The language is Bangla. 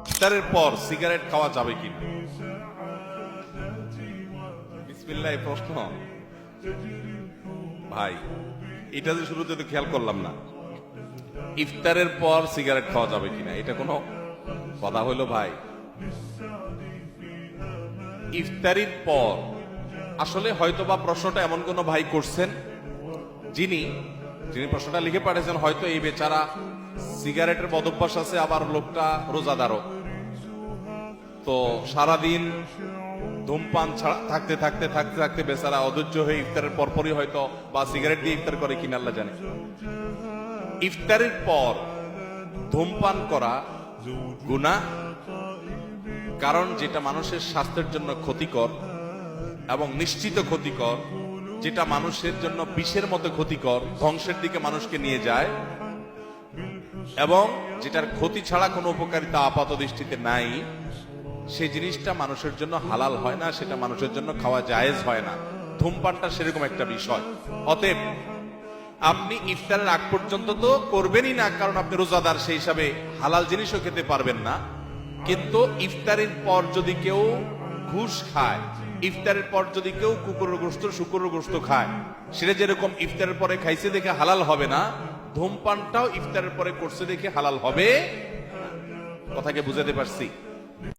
ইফতারের পর সিগারেট খাওয়া যাবে কি না? বিসমিল্লাহ, প্রশ্ন ভাই, এটা যে শুরুতে তো খেয়াল করলাম না। ইফতারের পর সিগারেট খাওয়া যাবে কিনা এটা কোনো কথা হইলো ভাই? ইফতারির পর আসলে হয়তোবা প্রশ্নটা এমন কোন ভাই করছেন যিনি প্রশ্নটা লিখে পাঠিয়েছেন, হয়তো এই বেচারা সিগারেটের বদভ্যাস আছে, আবার লোকটা রোজাদারও, তো সারাদিন ধূমপান ছাড়া থাকতে থাকতে থাকতে থাকতে বেচারা অধৈর্য হয়ে ইফতারের পরপরই হয়তো বা সিগারেট দিয়ে ইফতার করে কিনা আল্লাহ জানে। ইফতারের পর ধূমপান করা গুনাহ, কারণ যেটা মানুষের স্বাস্থ্যের জন্য ক্ষতিকর এবং নিশ্চিত ক্ষতিকর, যেটা মানুষের জন্য বিষের মতো ক্ষতিকর, ধ্বংসের দিকে মানুষকে নিয়ে যায়, এবং যেটার ক্ষতি ছাড়া কোনো উপকারিতা আপাত দৃষ্টিতে নাই, সেই জিনিসটা মানুষের জন্য হালাল হয় না, সেটা মানুষের জন্য খাওয়া জায়েজ হয় না। ধূমপানটা সেরকম একটা বিষয়। অতএব আপনি ইফতারের আগ পর্যন্ত তো করবেনই না, কারণ আপনি রোজাদার, সেই হিসাবে হালাল জিনিসও খেতে পারবেন না। কিন্তু ইফতারের পর যদি কেউ ঘুষ খায়, ইফতারের পর যদি কেউ কুকুরের গোশত শুকুরের গোশত খায়, সেটা যেরকম ইফতারের পরে খাইছে দেখে হালাল হবে না, ধূমপানটাও ইফতারের পরে করছে দেখে হালাল হবে। কথাকে বুঝাতে পারছি?